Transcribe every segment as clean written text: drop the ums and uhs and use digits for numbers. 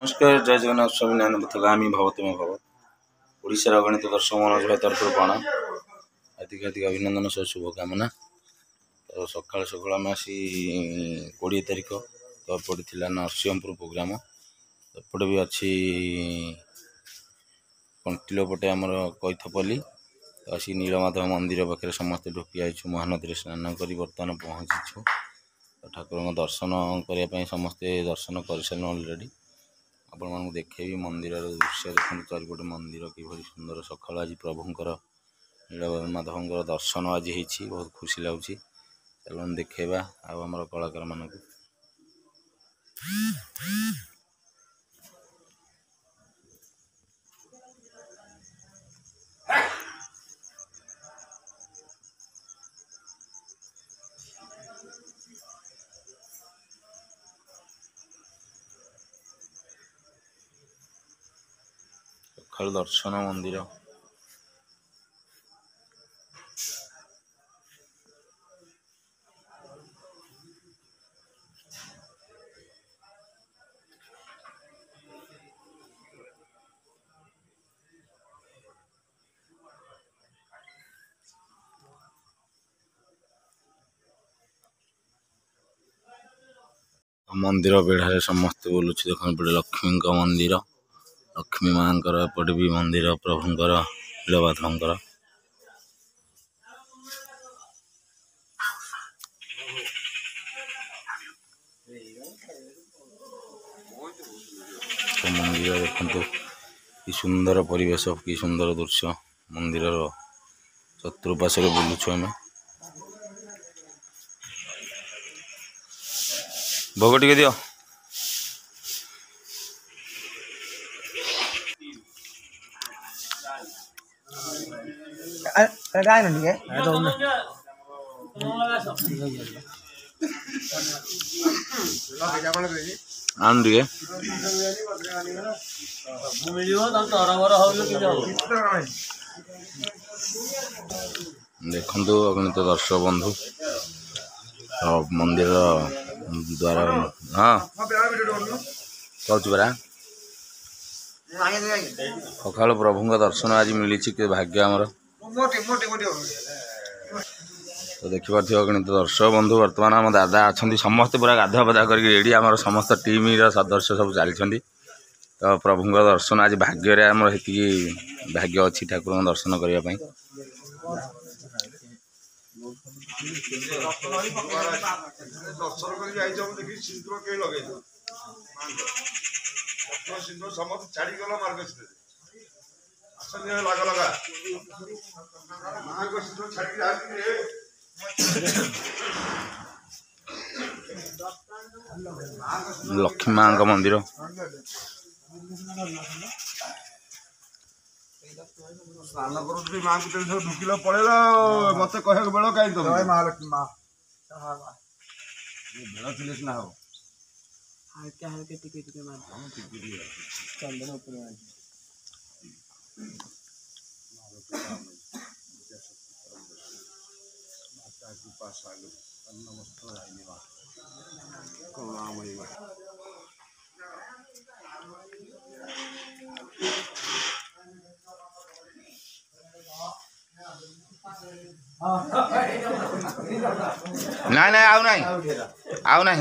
नमस्कार जय जगन्नाथ स्वामी नारायण पथगामी भव तुम भव ओडिशार अगणित दर्शक मनोज भाई तरफ प्रणाम अधिक अधिक अभिनंदन सह शुभकामना। तो सकाल सकाल आम आसी 20 तारिख तो पड़ा नरसिंहपुर प्रोग्राम एपटे भी अच्छी कंटिलो पटे आमर कैथपल्ली तो आसी नीलमाधव मंदिर पाखे समस्ते ढुकी आईछु महानदी स्नान कर बर्तमान पहुँचीछु। तो ठाकुर दर्शन करने समस्ते दर्शन कर सारे अलरेडी आपण मानक देखेबी मंदिर दृश्य देखते चारिपटे मंदिर किभली सुंदर सकाल आज प्रभुंकर नीलमाधवंकर दर्शन आज होती बहुत खुशी लगुच चलो देखा आम कलाकार मानक सकाल दर्शन मंदिर मंदिर बेढ़ारे समस्ते बोलुच देखने पड़े लक्ष्मी मंदिर लक्ष्मी माँ एपटे भी मंदिर प्रभुंकर नीलमाधवंकर तो मंदिर देखते कि सुंदर परिवेश कि सुंदर दृश्य मंदिर चतुर्पार्श्वे बुलुछु आम भोग टे दियो आन टे देखु अगणित दर्शक बंधु मंदिर द्वारा हाँ कहूँ परा सका प्रभु दर्शन आज मिली के भाग्य आमर तो देखिपे अगणित दर्शक बंधु बर्तमान आम दादा अच्छा समस्ते पूरा गाधुआ पाधुआ करके आम समस्त टीम सदस्य सब चलती तो प्रभु दर्शन आज भाग्य आम भाग्य अच्छी ठाकुर दर्शन करने लक्ष्मी माँ मंदिर स्नान कर माँ को ढुकिल पड़ेल मत कह बेल कहीं तो महालक्ष्मी माँ बेल थे सीना हम हल्के हल्के टिके चंदन ना ना आउ ना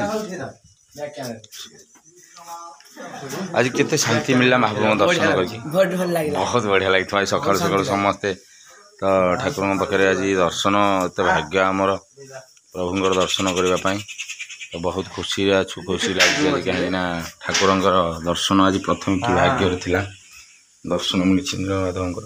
आज केते शांति मिलला महाप्रभु दर्शन करके बहुत बढ़िया लगी आज सकाल सकाल समस्ते तो ठाकुर पाखे आज दर्शन एत भाग्य आमर प्रभुंर दर्शन करने तो बहुत खुशी खुशी लगे कहीं ठाकुर दर्शन आज प्रथम कि भाग्य थिला दर्शन मिली नीलमाधवंकर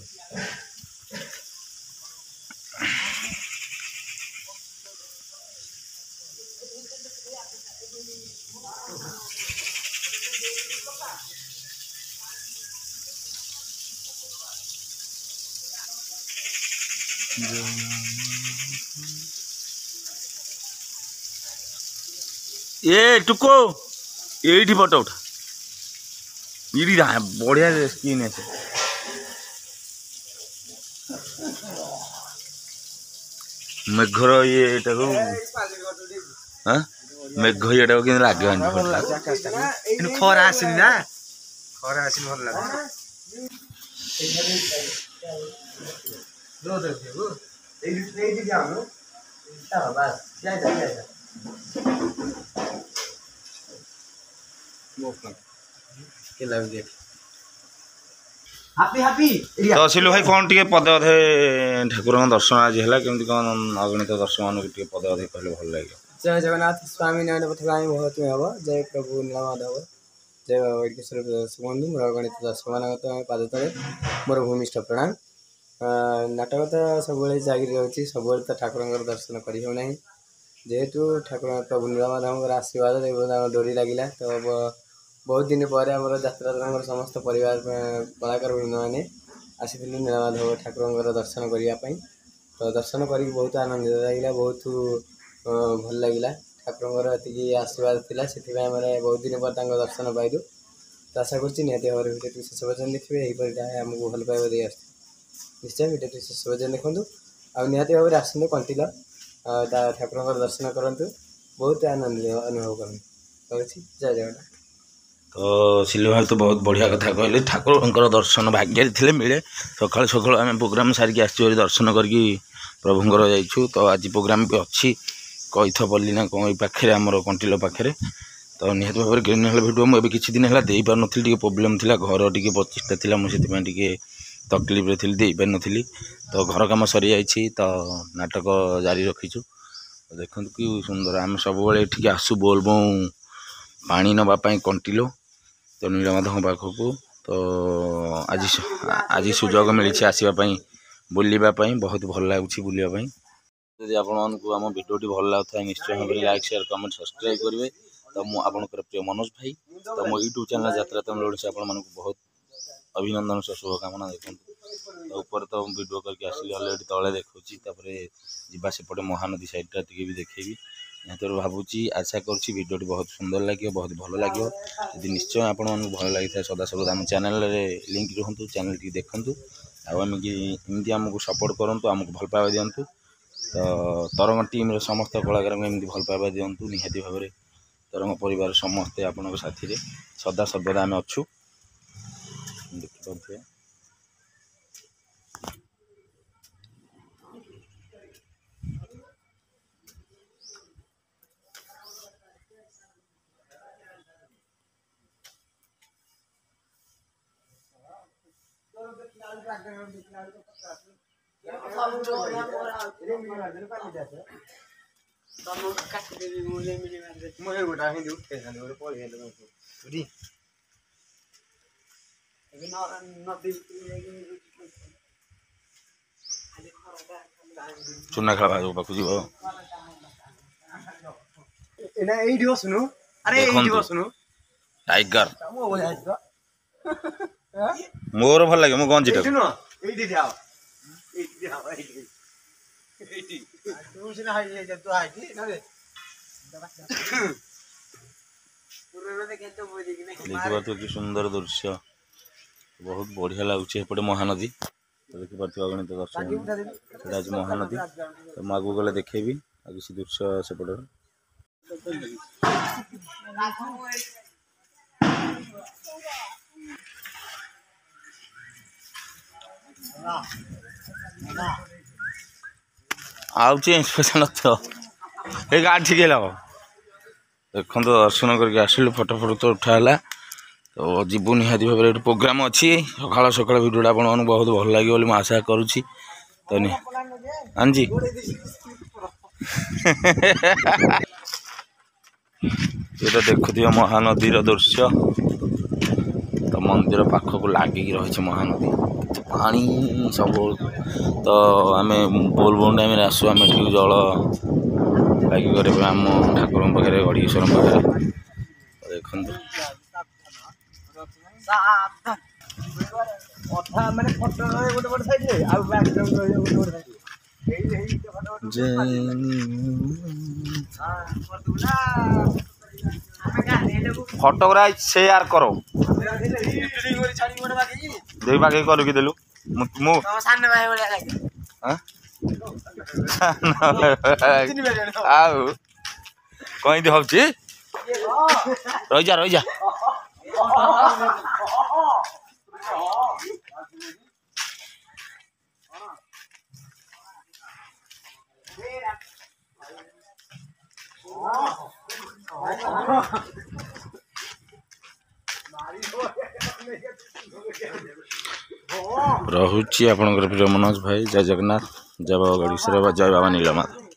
ए टुको ये फोटो उठा ये बढ़िया स्क्रीन है मेघर ये हाँ मेघ ये लगे खरा आसनी ना खरा आसी भल लागे तो सिलु भाई कौन टे पदे अधे ठाकुर दर्शन आज है केमती कौन अगणित दर्शक मान पदे अधे कहले भल लगे। जय जगन्नाथ स्वामी नारायण पथगामी बहुत में हब जय प्रभु नीलमाधव जय बाबा वैद्येश्वर सुबंधु मोर गणित दर्शक मानक पाद तले मोर भूमिष्ठ प्रणाम। नाटक तो सब जागिरी रही सब तो ठाकुर दर्शन कर जेहेतु ठाकुर प्रभु नीलमाधव आशीर्वाद डोरी लगिला तो बहुत दिन पर आम यात्रा समस्त परिवार कलाकार वृंद मैंने आसी नीलमाधव ठाकुर दर्शन करने तो दर्शन कर बहुत आनंदित लगे बहुत भल लगे ठाकुर ये आशीर्वाद थी से बहुत दिन पर दर्शन पाइलु तो आशा कर निहती भाव भिडियो शेष पर्यटन देखिए यहीपर आमको भल पाइबा दे निश्चय भिडियो शेष पर्यटन देखूँ आ निहती भाव आसतु कंटिल ठाकुर दर्शन करूँ बहुत आनंद अनुभव करूँ जय जगन्नाथ। तो सिलु भाई तो बहुत बढ़िया कथा कहले ठाकुर दर्शन भाग्य थे मिले सका सका आम प्रोग्राम सारिकी आस दर्शन करके प्रभुंर जाइछु तो आज प्रोग्राम भी अच्छी कईथपल्ली ना कौन पाखे आमर कंटिल पाखे तो निहत भाव में भिडियो मुझे किसी दिन है दे पार नी प्रोब्लेम थी घर टी 25टा थी मुझे तकलीफ थी दे पार नी तो घर कम सरी जाइए तो नाटक जारी रखीचु देखु कि सुंदर आम सब ये आसू बोलबो पानी नापी कंटिलो तो नीलमाधव पाखक तो आज सुजोग मिली आसवाई बुलवाई बहुत भल लगुच बुलवाई यदि आपको आम भिडियो भल लगता है निश्चय भाव में लाइक शेयर कमेंट सब्सक्राइब करेंगे तो मुझे आपंकर प्रिय मनोज भाई तो मो यूट्यूब चैनल यात्रा तमिल ओडिशा आपण बहुत अभिनंदन से शुभकामना देखते तो ऊपर तो वीडियो करके आसिली अलरेडी तले देखा जावा सेपटे महानदी साइडटा भी देखेबी यहाँ भावुची आशा करुँची भिडियो बहुत सुंदर लगे बहुत भल लगे यदि निश्चय आपण मानक भल लगी था सदा सर्वदा आम चैनल लिंक रुहतु चैनल टी देखूँ आमती आमको सपोर्ट करूँ आमको भल पाइबा दिंतु तो तरंग टीम समस्त कलाकार एमती भल पाइबा दिंतु निहाती भाव में तरंग परिवार समस्ते आपण साथी सदा सर्वदा आम अच्छु देखिए चुना खेल भाई पाक जीव बसुनु अरे बसुनु टाइगर मोर भल लगे मो गंजीटा देखिए कि सुंदर दृश्य बहुत बढ़िया लगुच एपटे महानदी तो देखिए अगणित दर्शक आज महानदी तो मैं आगे गले देखेबी आ किसी दृश्य सेपटे आउचे इंस्पेक्शन तो ये गाड़ी ठीक है देखो दर्शन करके आसिलु फोटो फोटो तो उठाला तो जीवु निहाती भाव में प्रोग्राम अच्छी सकाल सकाल भिडियो आपको बहुत भल लगे बोली आशा करुँची तो हाँ जी ये तो देखुए महानदी दृश्य तो मंदिर पाखक लगिकी रही महानदी पानी सब तो आम बोलबम टाइम आसू आम ठीक जल लगिक आम ठाकुर पाखे गड़ीश्वर पाखे देखु फोटोग्राफ शेयर करो देवी बागे कर कि देलु मु आउ कहीं होची रही जा रहुची आपणकर प्रिय मनोज भाई। जय जगन्नाथ, जय बाबा गणेश्वर, जय बाबा नीलमाधव।